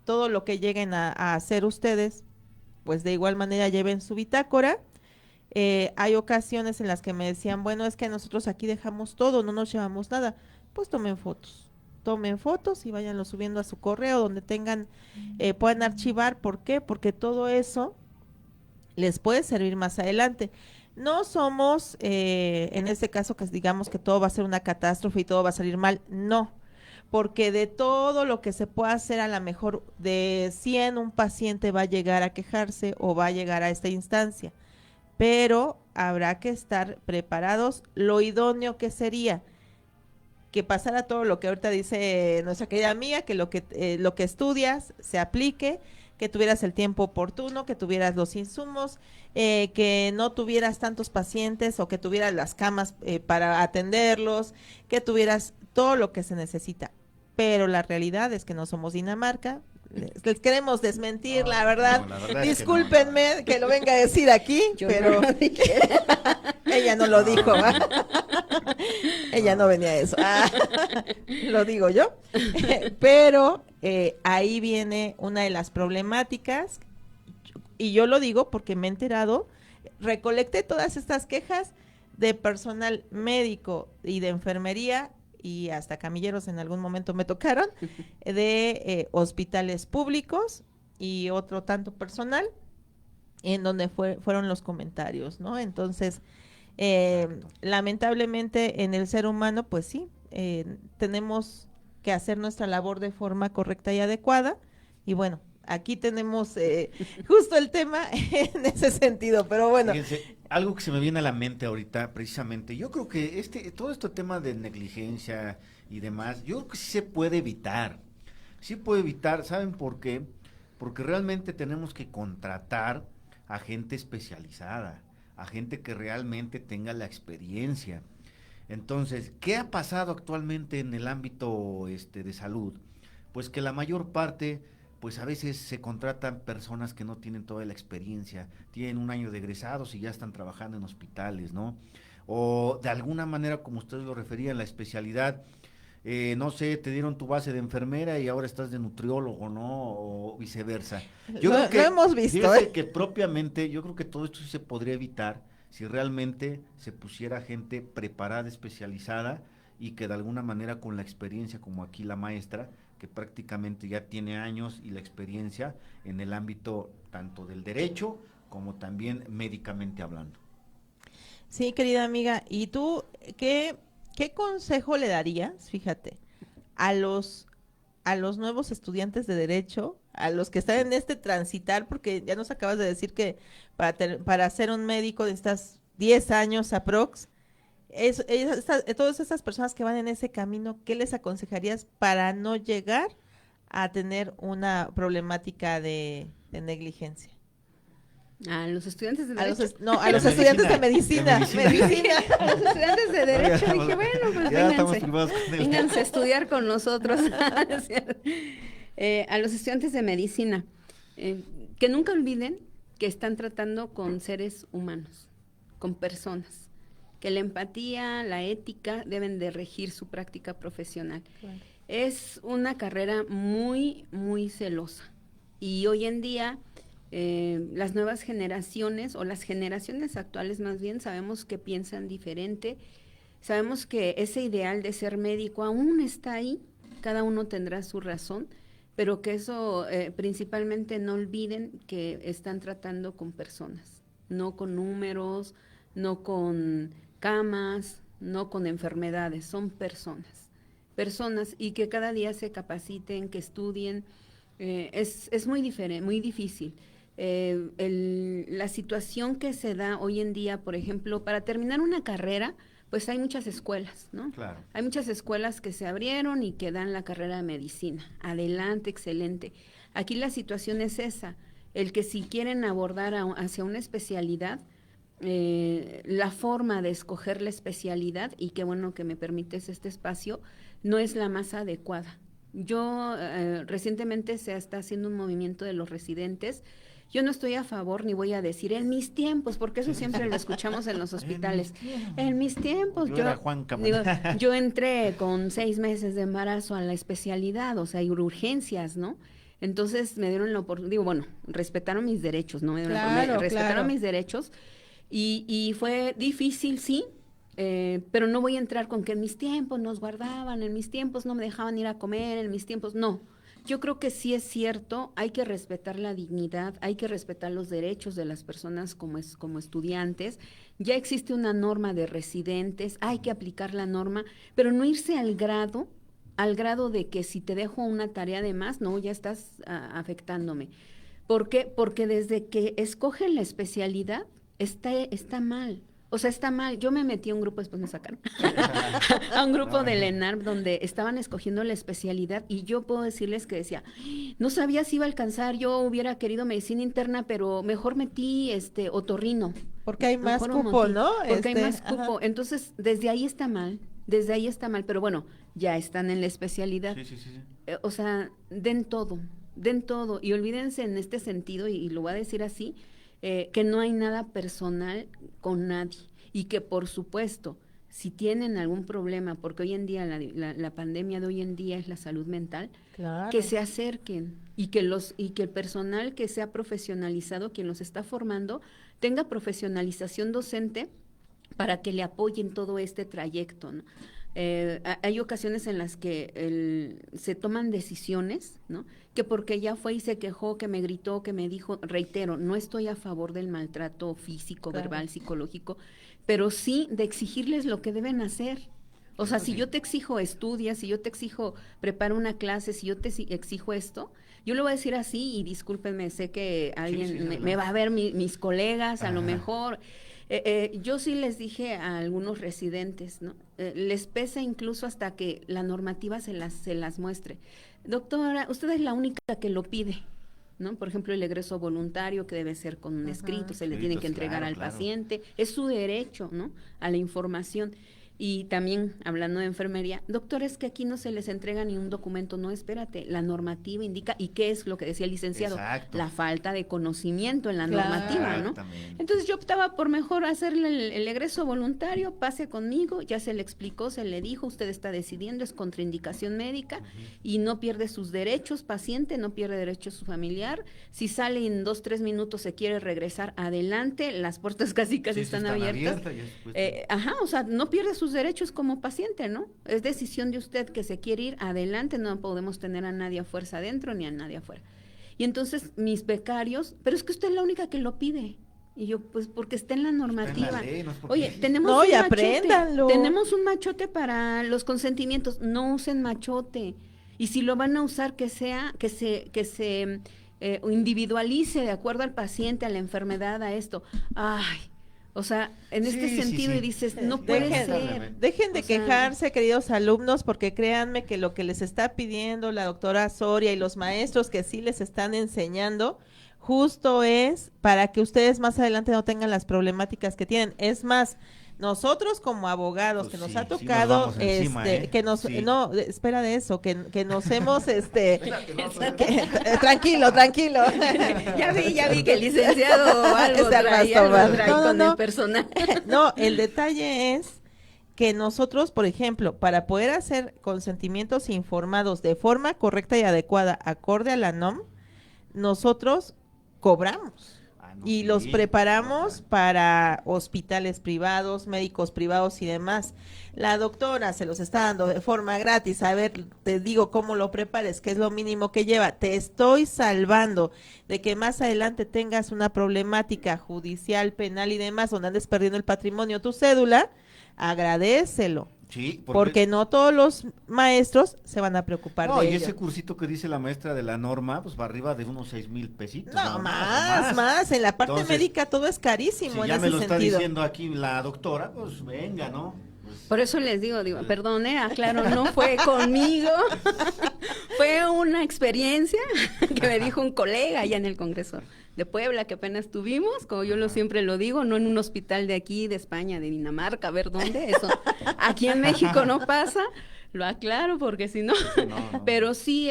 todo lo que lleguen a hacer ustedes, pues de igual manera lleven su bitácora. Hay ocasiones en las que me decían, bueno, es que nosotros aquí dejamos todo, no nos llevamos nada. Pues tomen fotos y váyanlo subiendo a su correo donde tengan, puedan archivar. ¿Por qué? Porque todo eso les puede servir más adelante. No somos, en este caso, que digamos que todo va a ser una catástrofe y todo va a salir mal, no, porque de todo lo que se pueda hacer, a lo mejor de 100 un paciente va a llegar a quejarse o va a llegar a esta instancia, pero habrá que estar preparados. Lo idóneo que sería que pasara todo lo que ahorita dice nuestra querida amiga, que lo que estudias se aplique, que tuvieras el tiempo oportuno, que tuvieras los insumos, que no tuvieras tantos pacientes o que tuvieras las camas para atenderlos, que tuvieras todo lo que se necesita. Pero la realidad es que no somos Dinamarca. Les queremos desmentir, No, la verdad. no, la verdad es que no, no. Discúlpenme que lo venga a decir aquí, Yo pero no lo dije. ella no lo No, dijo. no, Ella no no. venía a eso. Lo digo yo. Pero ahí viene una de las problemáticas, y yo lo digo porque me he enterado, recolecté todas estas quejas de personal médico y de enfermería, y hasta camilleros en algún momento me tocaron, de hospitales públicos y otro tanto personal, en donde fueron los comentarios, ¿no? Entonces, Exacto. lamentablemente en el ser humano, pues sí, tenemos que hacer nuestra labor de forma correcta y adecuada. Y bueno, aquí tenemos justo el tema en ese sentido, pero bueno. Fíjense, algo que se me viene a la mente ahorita, precisamente, yo creo que todo este tema de negligencia y demás, yo creo que sí se puede evitar. Sí puede evitar, ¿saben por qué? Porque realmente tenemos que contratar a gente especializada, a gente que realmente tenga la experiencia. Entonces, ¿qué ha pasado actualmente en el ámbito de salud? Pues que la mayor parte, pues a veces se contratan personas que no tienen toda la experiencia, tienen un año de egresados y ya están trabajando en hospitales, ¿no? O de alguna manera, como ustedes lo referían, la especialidad, no sé, te dieron tu base de enfermera y ahora estás de nutriólogo, ¿no? O viceversa. Yo creo que, lo hemos visto, fíjese que propiamente, yo creo que todo esto sí se podría evitar si realmente se pusiera gente preparada, especializada y que de alguna manera con la experiencia, como aquí la maestra, que prácticamente ya tiene años y la experiencia en el ámbito tanto del derecho como también médicamente hablando. Sí, querida amiga, ¿y tú qué consejo le darías, fíjate, a los nuevos estudiantes de derecho, a los que están en este transitar, porque ya nos acabas de decir que para ser un médico necesitas 10 años aprox? Todas estas personas que van en ese camino, ¿qué les aconsejarías para no llegar a tener una problemática de negligencia? A los estudiantes de A derecho. no, a los estudiantes de medicina. Medicina. A los estudiantes de derecho. Dije, bueno, pues ya estamos vénganse, firmados con él. vénganse a estudiar con nosotros. A los estudiantes de medicina, que nunca olviden que están tratando con seres humanos, con personas, que la empatía, la ética deben de regir su práctica profesional. Claro. Es una carrera muy, muy celosa, y hoy en día las nuevas generaciones, o las generaciones actuales más bien, sabemos que piensan diferente, sabemos que ese ideal de ser médico aún está ahí, cada uno tendrá su razón, pero que eso principalmente no olviden que están tratando con personas, no con números, no con camas, no con enfermedades, son personas, y que cada día se capaciten, que estudien. Es muy diferente, muy difícil. La situación que se da hoy en día, por ejemplo, para terminar una carrera, pues hay muchas escuelas, ¿no? Claro. Hay muchas escuelas que se abrieron y que dan la carrera de medicina. Adelante, excelente. Aquí la situación es esa, el que si quieren abordar hacia una especialidad, la forma de escoger la especialidad, y qué bueno que me permites este espacio, no es la más adecuada. Yo recientemente se está haciendo un movimiento de los residentes. Yo no estoy a favor, ni voy a decir en mis tiempos, porque eso siempre lo escuchamos en los hospitales. En mis tiempos, yo entré con 6 meses de embarazo a la especialidad, o sea, hay urgencias, ¿no? Entonces me dieron la oportunidad, bueno, respetaron mis derechos, ¿no? Respetaron mis derechos, y fue difícil, sí, pero no voy a entrar con que en mis tiempos nos guardaban, en mis tiempos no me dejaban ir a comer, en mis tiempos, no. Yo creo que sí es cierto, hay que respetar la dignidad, hay que respetar los derechos de las personas como estudiantes. Ya existe una norma de residentes, hay que aplicar la norma, pero no irse al grado de que si te dejo una tarea de más, no, ya estás afectándome. ¿Por qué? Porque desde que escogen la especialidad, está mal. O sea, está mal. Yo me metí a un grupo, después me sacaron, a un grupo del ENARP donde estaban escogiendo la especialidad, y yo puedo decirles que decía, no sabía si iba a alcanzar, yo hubiera querido medicina interna, pero mejor metí otorrino. Porque hay más cupo, ¿no? Porque hay más cupo. Entonces, desde ahí está mal, pero bueno, ya están en la especialidad. Sí. O sea, den todo, y olvídense en este sentido, y lo voy a decir así, que no hay nada personal con nadie, y que por supuesto, si tienen algún problema, porque hoy en día la pandemia de hoy en día es la salud mental, claro, que se acerquen, y que el personal que sea profesionalizado, quien los está formando, tenga profesionalización docente para que le apoyen todo este trayecto, ¿no? Hay ocasiones en las que se toman decisiones, ¿no? Que porque ya fue y se quejó, que me gritó, que me dijo, reitero, no estoy a favor del maltrato físico, claro, verbal, psicológico, pero sí de exigirles lo que deben hacer. O sea, si yo te exijo estudia, si yo te exijo prepara una clase, si yo te exijo esto, yo lo voy a decir así, y discúlpenme, sé que alguien me va a ver, mis colegas, a lo mejor, Yo sí les dije a algunos residentes, ¿no? Les pesa incluso hasta que la normativa se las muestre. Doctora, usted es la única que lo pide, ¿no? Por ejemplo, el egreso voluntario, que debe ser con un escrito, se le tiene que entregar al paciente, es su derecho, ¿no? A la información. Y también, hablando de enfermería, doctores, que aquí no se les entrega ni un documento, no, espérate, la normativa indica, ¿y qué es lo que decía el licenciado? Exacto. La falta de conocimiento en la normativa, ¿no? Exactamente. Entonces yo optaba por mejor hacerle el egreso voluntario, pase conmigo, ya se le explicó, se le dijo, usted está decidiendo, es contraindicación médica, y no pierde sus derechos, paciente, no pierde derechos su familiar, si sale en 2-3 minutos, se quiere regresar, adelante, las puertas casi Sí, están abiertas. O sea, no pierde sus derechos como paciente, ¿no? Es decisión de usted que se quiere ir adelante, no podemos tener a nadie a fuerza adentro ni a nadie afuera. Y entonces mis becarios, pero es que usted es la única que lo pide. Y yo, pues porque está en la normativa. Está en la ley, no es porque... Oye, tenemos No, un y machote, apréndanlo. tenemos un machote para los consentimientos, no usen machote. Y si lo van a usar, que se individualice de acuerdo al paciente, a la enfermedad, a esto. Ay, o sea, en este sentido, y dices, no puede ser. Dejen de O sea, quejarse, queridos alumnos, porque créanme que lo que les está pidiendo la doctora Soria y los maestros que sí les están enseñando, justo es para que ustedes más adelante no tengan las problemáticas que tienen. Es más, nosotros como abogados, Pues que nos sí, ha sí nos tocado, vamos encima, que nos, sí. no, espera de eso, que nos hemos, Espérate, tranquilo, ya vi que el licenciado algo Está trae, más tomado. algo trae No, con no. el personal. No, el detalle es que nosotros, por ejemplo, para poder hacer consentimientos informados de forma correcta y adecuada, acorde a la NOM, nosotros cobramos. Y los preparamos para hospitales privados, médicos privados y demás. La doctora se los está dando de forma gratis. A ver, te digo cómo lo prepares, que es lo mínimo que lleva. Te estoy salvando de que más adelante tengas una problemática judicial, penal y demás, donde andes perdiendo el patrimonio, tu cédula, agradécelo. Sí, Porque no todos los maestros se van a preocupar no, de y ello. ese cursito que dice la maestra de la norma, pues va arriba de unos 6,000 pesitos. No, nada más. En la parte Entonces, médica todo es carísimo Si en ya me ese lo está sentido. diciendo aquí la doctora, pues venga, ¿no? Pues, Por eso les digo, perdón, aclaro, no fue conmigo, fue una experiencia que me dijo un colega allá en el Congreso de Puebla, que apenas tuvimos, como yo siempre lo digo, no en un hospital de aquí, de España, de Dinamarca, a ver dónde, eso aquí en México no pasa, lo aclaro porque si no, no. pero sí,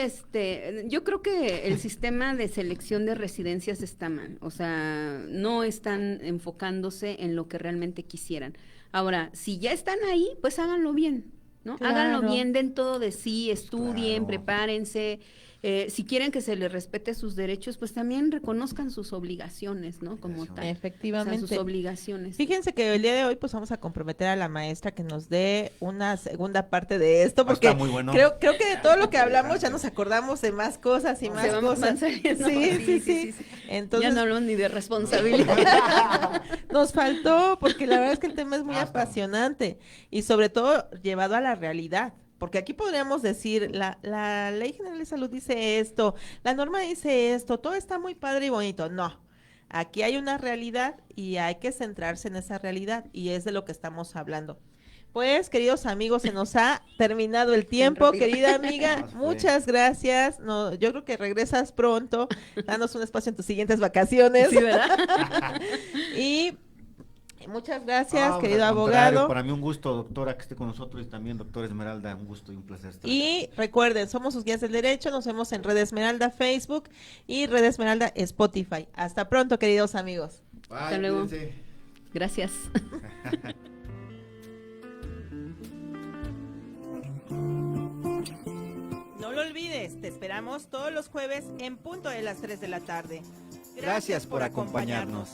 yo creo que el sistema de selección de residencias está mal, o sea, no están enfocándose en lo que realmente quisieran. Ahora, si ya están ahí, pues háganlo bien, ¿no? Claro. Háganlo bien, den todo de sí, estudien, Claro. prepárense. Si quieren que se les respete sus derechos, pues también reconozcan sus obligaciones, ¿no? Como tal. Efectivamente. O sea, sus obligaciones. Fíjense que el día de hoy pues vamos a comprometer a la maestra que nos dé una segunda parte de esto, porque está muy bueno. creo que de todo lo que hablamos ya nos acordamos de más cosas y más cosas. Van saliendo. Sí. Entonces, ya no hablamos ni de responsabilidad. nos faltó, porque la verdad es que el tema es muy apasionante y sobre todo llevado a la realidad. Porque aquí podríamos decir, la Ley General de Salud dice esto, la norma dice esto, todo está muy padre y bonito. No, aquí hay una realidad y hay que centrarse en esa realidad y es de lo que estamos hablando. Pues, queridos amigos, se nos ha terminado el tiempo, querida amiga, muchas gracias. No, yo creo que regresas pronto, danos un espacio en tus siguientes vacaciones. Sí, ¿verdad? Y muchas gracias, No, querido al contrario, abogado. Para mí un gusto, doctora, que esté con nosotros y también, doctor Esmeralda, un gusto y un placer estar Y recuerden, somos sus guías del derecho, nos vemos en Red Esmeralda Facebook y Red Esmeralda Spotify. Hasta pronto, queridos amigos. Bye, Hasta luego. cuídense. Gracias. No lo olvides, te esperamos todos los jueves en punto de las 3 de la tarde. Gracias por acompañarnos.